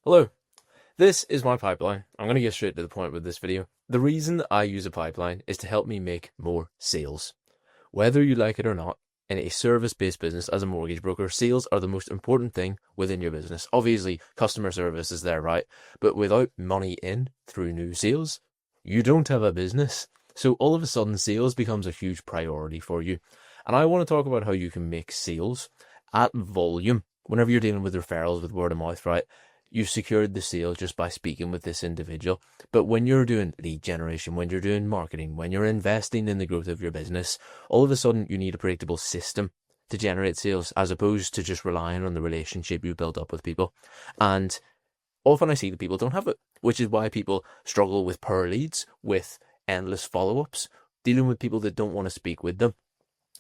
Hello, this is my pipeline. I'm going to get straight to the point with this video. The reason that I use a pipeline is to help me make more sales. Whether you like it or not, in a service-based business as a mortgage broker, sales are the most important thing within your business. Obviously, customer service is there, right? But without money in through new sales, you don't have a business. So all of a sudden, sales becomes a huge priority for you. And I want to talk about how you can make sales at volume whenever you're dealing with referrals, with word of mouth, right? You secured the sale just by speaking with this individual. But when you're doing lead generation, when you're doing marketing, when you're investing in the growth of your business, all of a sudden you need a predictable system to generate sales, as opposed to just relying on the relationship you build up with people. And often I see that people don't have it, which is why people struggle with poor leads, with endless follow-ups, dealing with people that don't want to speak with them.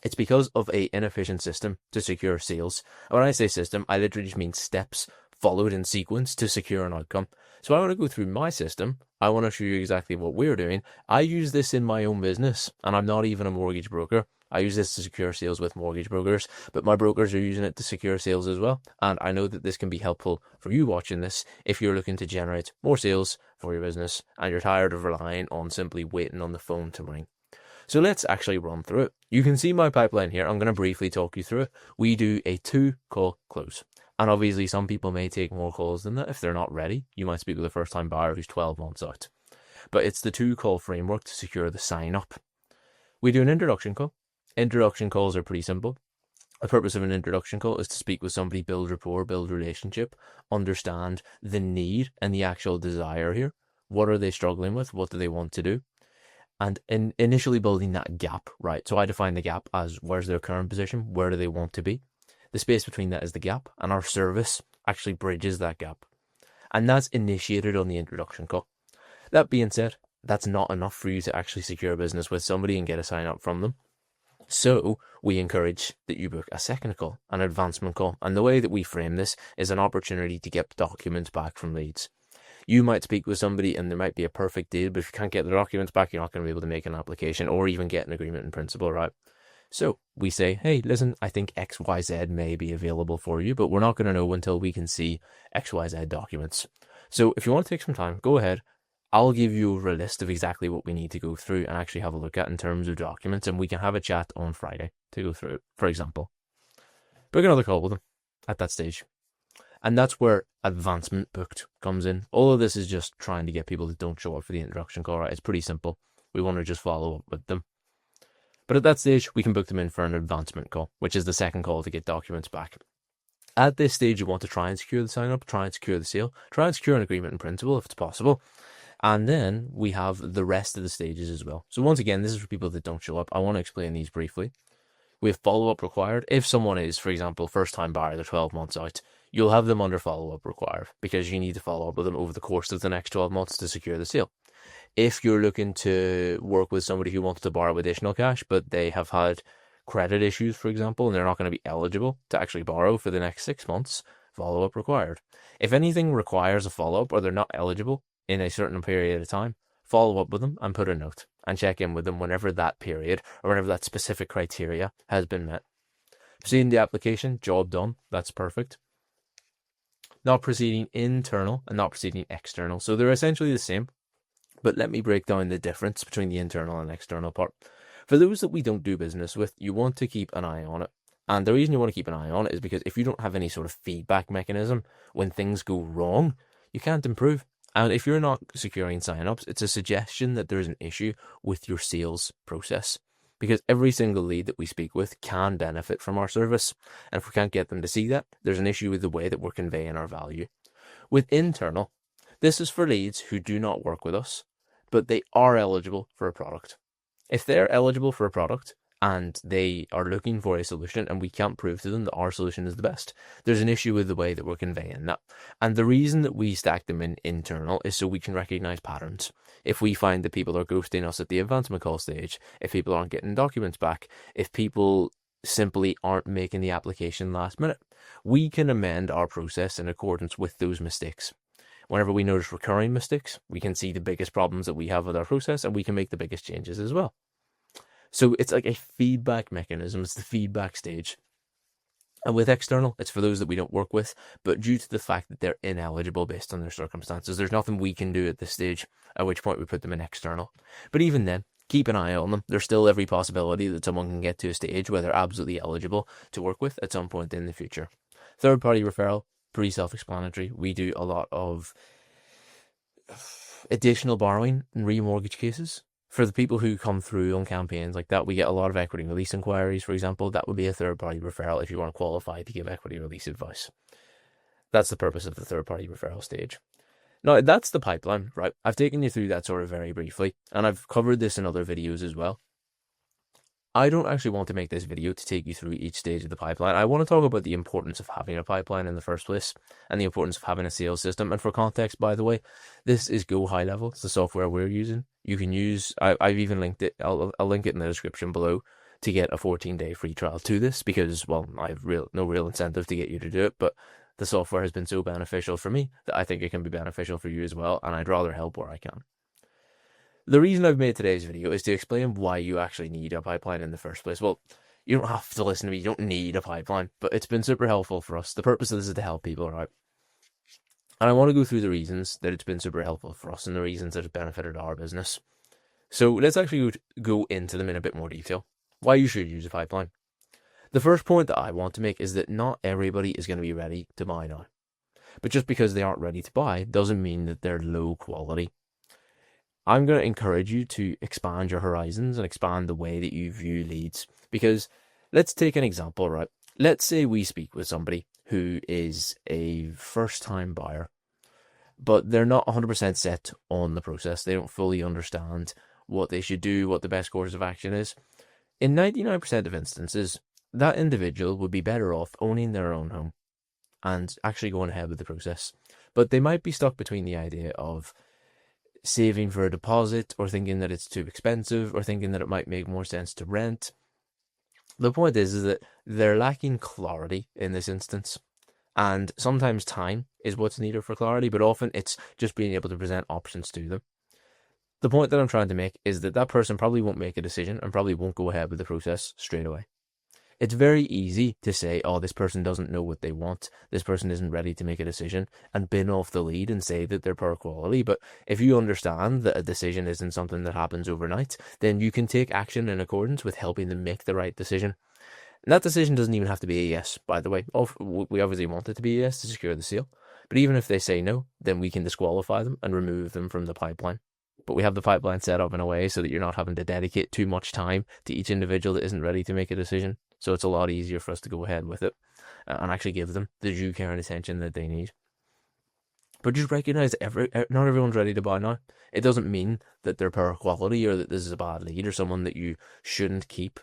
It's because of an inefficient system to secure sales. And when I say system, I literally just mean steps followed in sequence to secure an outcome. So I want to go through my system. I want to show you exactly what we're doing. I use this in my own business, and I'm not even a mortgage broker. I use this to secure sales with mortgage brokers, but my brokers are using it to secure sales as well. And I know that this can be helpful for you watching this if you're looking to generate more sales for your business and you're tired of relying on simply waiting on the phone to ring. So let's actually run through it. You can see my pipeline here. I'm going to briefly talk you through it. We do a 2-call close. And obviously some people may take more calls than that if they're not ready. You might speak with a first-time buyer who's 12 months out. But it's the 2-call framework to secure the sign-up. We do an introduction call. Introduction calls are pretty simple. The purpose of an introduction call is to speak with somebody, build rapport, build relationship, understand the need and the actual desire here. What are they struggling with? What do they want to do? And initially building that gap, right? So I define the gap as where's their current position? Where do they want to be? The space between that is the gap, and our service actually bridges that gap. And that's initiated on the introduction call. That being said, that's not enough for you to actually secure a business with somebody and get a sign up from them. So we encourage that you book a second call, an advancement call. And the way that we frame this is an opportunity to get documents back from leads. You might speak with somebody and there might be a perfect deal, but if you can't get the documents back, you're not going to be able to make an application or even get an agreement in principle, right? So we say, hey, listen, I think XYZ may be available for you, but we're not going to know until we can see XYZ documents. So if you want to take some time, go ahead. I'll give you a list of exactly what we need to go through and actually have a look at in terms of documents, and we can have a chat on Friday to go through it, for example. Book another call with them at that stage. And that's where advancement booked comes in. All of this is just trying to get people that don't show up for the introduction call, right? It's pretty simple. We want to just follow up with them. But at that stage, we can book them in for an advancement call, which is the second call to get documents back. At this stage, you want to try and secure the sign-up, try and secure the sale, try and secure an agreement in principle if it's possible. And then we have the rest of the stages as well. So once again, this is for people that don't show up. I want to explain these briefly. We have follow-up required. If someone is, for example, first-time buyer, they're 12 months out, you'll have them under follow-up required because you need to follow up with them over the course of the next 12 months to secure the sale. If you're looking to work with somebody who wants to borrow additional cash, but they have had credit issues, for example, and they're not going to be eligible to actually borrow for the next 6 months, follow-up required. If anything requires a follow-up or they're not eligible in a certain period of time, follow up with them and put a note and check in with them whenever that period or whenever that specific criteria has been met. Proceeding the application, job done, that's perfect. Not proceeding internal and not proceeding external. So they're essentially the same. But let me break down the difference between the internal and external part. For those that we don't do business with, you want to keep an eye on it. And the reason you want to keep an eye on it is because if you don't have any sort of feedback mechanism when things go wrong, you can't improve. And if you're not securing sign-ups, it's a suggestion that there's an issue with your sales process. Because every single lead that we speak with can benefit from our service. And if we can't get them to see that, there's an issue with the way that we're conveying our value. With internal, this is for leads who do not work with us, but they are eligible for a product. If they're eligible for a product and they are looking for a solution and we can't prove to them that our solution is the best, there's an issue with the way that we're conveying that. And the reason that we stack them in internal is so we can recognize patterns. If we find that people are ghosting us at the advancement call stage, if people aren't getting documents back, if people simply aren't making the application last minute, we can amend our process in accordance with those mistakes. Whenever we notice recurring mistakes, we can see the biggest problems that we have with our process and we can make the biggest changes as well. So it's like a feedback mechanism. It's the feedback stage. And with external, it's for those that we don't work with, but due to the fact that they're ineligible based on their circumstances, there's nothing we can do at this stage, at which point we put them in external. But even then, keep an eye on them. There's still every possibility that someone can get to a stage where they're absolutely eligible to work with at some point in the future. Third-party referral, pretty self-explanatory. We do a lot of additional borrowing in remortgage cases. For the people who come through on campaigns like that, we get a lot of equity release inquiries, for example. That would be a third-party referral if you weren't qualified to give equity release advice. That's the purpose of the third-party referral stage. Now, that's the pipeline, right? I've taken you through that sort of very briefly, and I've covered this in other videos as well. I don't actually want to make this video to take you through each stage of the pipeline. I want to talk about the importance of having a pipeline in the first place and the importance of having a sales system. And for context, by the way, this is GOHIGHLEVEL. It's the software we're using. You can use, I've even linked it. I'll link it in the description below to get a 14-day free trial to this because, well, I have no real incentive to get you to do it, but the software has been so beneficial for me that I think it can be beneficial for you as well, and I'd rather help where I can. The reason I've made today's video is to explain why you actually need a pipeline in the first place. Well, you don't have to listen to me, you don't need a pipeline, but it's been super helpful for us. The purpose of this is to help people, right? And I want to go through the reasons that it's been super helpful for us and the reasons that it's benefited our business. So let's actually go into them in a bit more detail. Why you should use a pipeline. The first point that I want to make is that not everybody is going to be ready to buy now. But just because they aren't ready to buy doesn't mean that they're low quality. I'm going to encourage you to expand your horizons and expand the way that you view leads. Because let's take an example, right? Let's say we speak with somebody who is a first-time buyer, but they're not 100% set on the process. They don't fully understand what they should do, what the best course of action is. In 99% of instances, that individual would be better off owning their own home and actually going ahead with the process. But they might be stuck between the idea of saving for a deposit or thinking that it's too expensive or thinking that it might make more sense to rent. The point is that they're lacking clarity in this instance. And sometimes time is what's needed for clarity, but often it's just being able to present options to them. The point that I'm trying to make is that that person probably won't make a decision and probably won't go ahead with the process straight away. It's very easy to say, oh, this person doesn't know what they want, this person isn't ready to make a decision, and bin off the lead and say that they're poor quality. But if you understand that a decision isn't something that happens overnight, then you can take action in accordance with helping them make the right decision. And that decision doesn't even have to be a yes, by the way. We obviously want it to be a yes to secure the sale. But even if they say no, then we can disqualify them and remove them from the pipeline. But we have the pipeline set up in a way so that you're not having to dedicate too much time to each individual that isn't ready to make a decision. So it's a lot easier for us to go ahead with it and actually give them the due care and attention that they need. But just recognize that not everyone's ready to buy now. It doesn't mean that they're poor quality or that this is a bad lead or someone that you shouldn't keep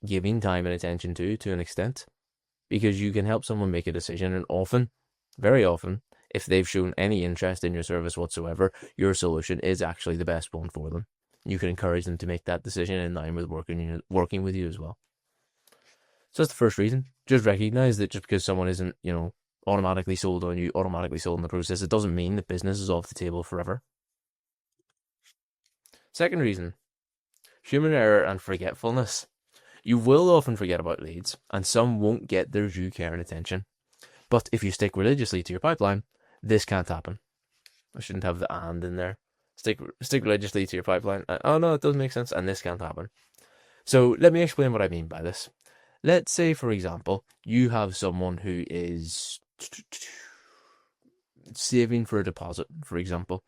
giving time and attention to an extent. Because you can help someone make a decision, and often, very often, if they've shown any interest in your service whatsoever, your solution is actually the best one for them. You can encourage them to make that decision in line with working with you as well. So that's the first reason. Just recognize that just because someone isn't, automatically sold on you, automatically sold in the process, it doesn't mean that business is off the table forever. Second reason, human error and forgetfulness. You will often forget about leads, and some won't get their due care and attention. But if you stick religiously to your pipeline, this can't happen. I shouldn't have the and in there. Stick religiously to your pipeline. Oh no, it doesn't make sense, and this can't happen. So let me explain what I mean by this. Let's say, for example, you have someone who is saving for a deposit, for example,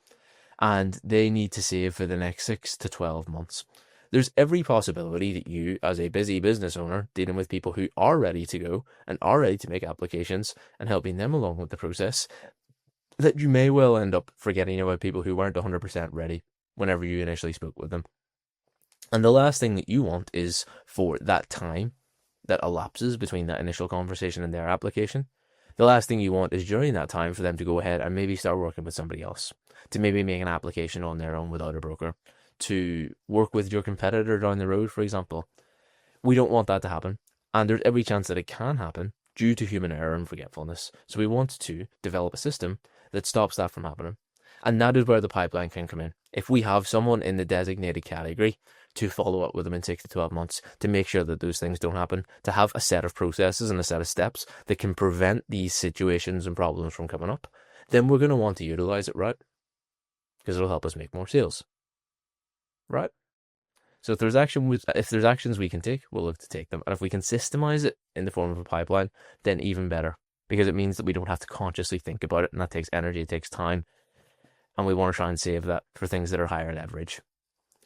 and they need to save for the next 6 to 12 months. There's every possibility that you, as a busy business owner, dealing with people who are ready to go and are ready to make applications and helping them along with the process, that you may well end up forgetting about people who weren't 100% ready whenever you initially spoke with them. And the last thing that you want is for that time that elapses between that initial conversation and their application. The last thing you want is during that time for them to go ahead and maybe start working with somebody else, to maybe make an application on their own without a broker, to work with your competitor down the road, for example. We don't want that to happen, and there's every chance that it can happen due to human error and forgetfulness. So we want to develop a system that stops that from happening. And that is where the pipeline can come in. If we have someone in the designated category to follow up with them in 6 to 12 months to make sure that those things don't happen, to have a set of processes and a set of steps that can prevent these situations and problems from coming up, then we're going to want to utilize it, right? Because it'll help us make more sales, right? So if there's actions we can take, we'll look to take them. And if we can systemize it in the form of a pipeline, then even better, because it means that we don't have to consciously think about it, and that takes energy, it takes time, and we want to try and save that for things that are higher leverage.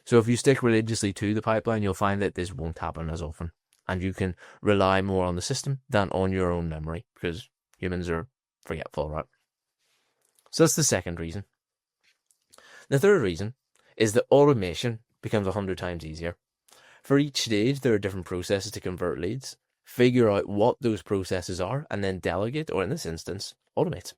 So if you stick religiously to the pipeline, you'll find that this won't happen as often, and you can rely more on the system than on your own memory, because humans are forgetful, right? So that's the second reason. The third reason is that automation becomes 100 times easier. For each stage, there are different processes to convert leads. Figure out what those processes are and then delegate, or in this instance, automate.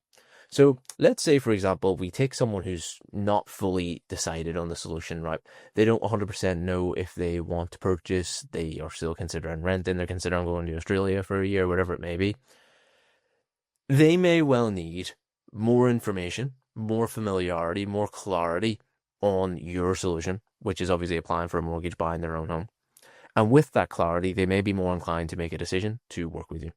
So let's say, for example, we take someone who's not fully decided on the solution, right? They don't 100% know if they want to purchase. They are still considering renting. They're considering going to Australia for a year, whatever it may be. They may well need more information, more familiarity, more clarity on your solution, which is obviously applying for a mortgage, buying their own home. And with that clarity, they may be more inclined to make a decision to work with you.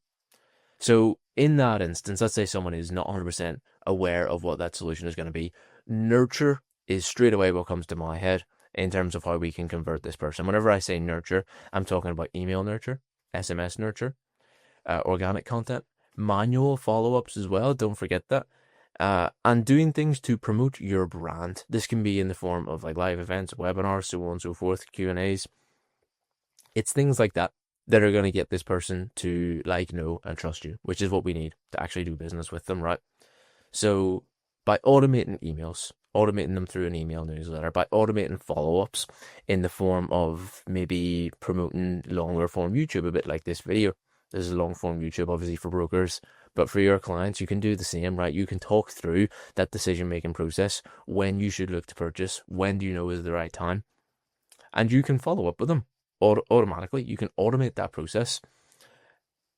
So in that instance, let's say someone is not 100% aware of what that solution is going to be. Nurture is straight away what comes to my head in terms of how we can convert this person. Whenever I say nurture, I'm talking about email nurture, SMS nurture, organic content, manual follow-ups as well. Don't forget that. And doing things to promote your brand. This can be in the form of like live events, webinars, so on and so forth, Q&As. It's things like that that are going to get this person to like, know, and trust you, which is what we need to actually do business with them, right? So by automating emails, automating them through an email newsletter, by automating follow-ups in the form of maybe promoting longer form YouTube, a bit like this video. This is long form YouTube, obviously, for brokers. But for your clients, you can do the same, right? You can talk through that decision-making process, when you should look to purchase, when do you know is the right time, and you can follow up with them automatically. You can automate that process.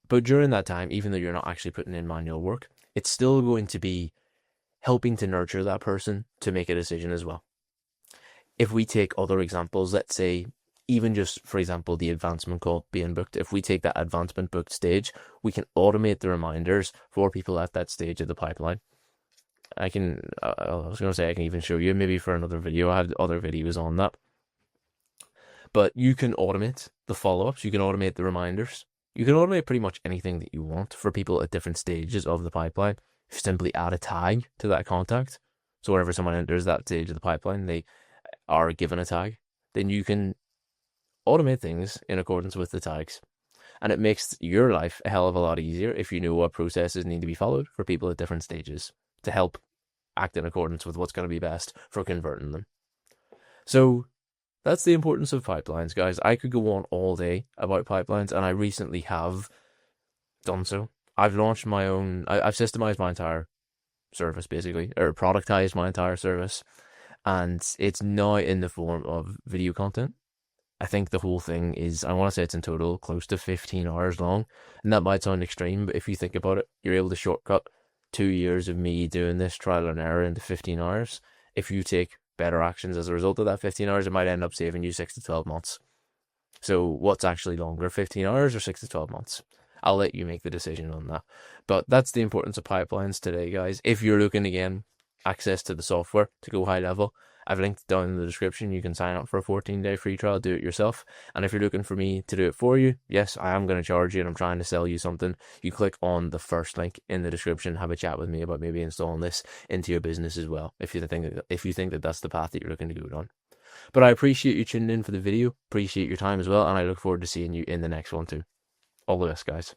But during that time, even though you're not actually putting in manual work, it's still going to be helping to nurture that person to make a decision as well. If we take other examples, let's say, even just, for example, the advancement call being booked, if we take that advancement booked stage, we can automate the reminders for people at that stage of the pipeline. I was going to say I can even show you maybe for another video. I had other videos on that. But you can automate the follow-ups. You can automate the reminders. You can automate pretty much anything that you want for people at different stages of the pipeline. You simply add a tag to that contact. So whenever someone enters that stage of the pipeline, they are given a tag. Then you can automate things in accordance with the tags. And it makes your life a hell of a lot easier if you know what processes need to be followed for people at different stages to help act in accordance with what's going to be best for converting them. So that's the importance of pipelines, guys. I could go on all day about pipelines, and I recently have done so. I've launched my own, I've systemized my entire service, basically, or productized my entire service, and it's now in the form of video content. I think the whole thing is, I want to say it's in total close to 15 hours long, and that might sound extreme, but if you think about it, you're able to shortcut 2 years of me doing this trial and error into 15 hours. If you take better actions as a result of that 15 hours, it might end up saving you 6 to 12 months. So what's actually longer, 15 hours or 6 to 12 months? I'll let you make the decision on that. But that's the importance of pipelines today, guys. If you're looking, again, access to the software to go high level, I've linked down in the description. You can sign up for a 14-day free trial, do it yourself. And if you're looking for me to do it for you, yes, I am going to charge you and I'm trying to sell you something. You click on the first link in the description, have a chat with me about maybe installing this into your business as well, if you think that that's the path that you're looking to go down. But I appreciate you tuning in for the video, appreciate your time as well, and I look forward to seeing you in the next one too. All the best, guys.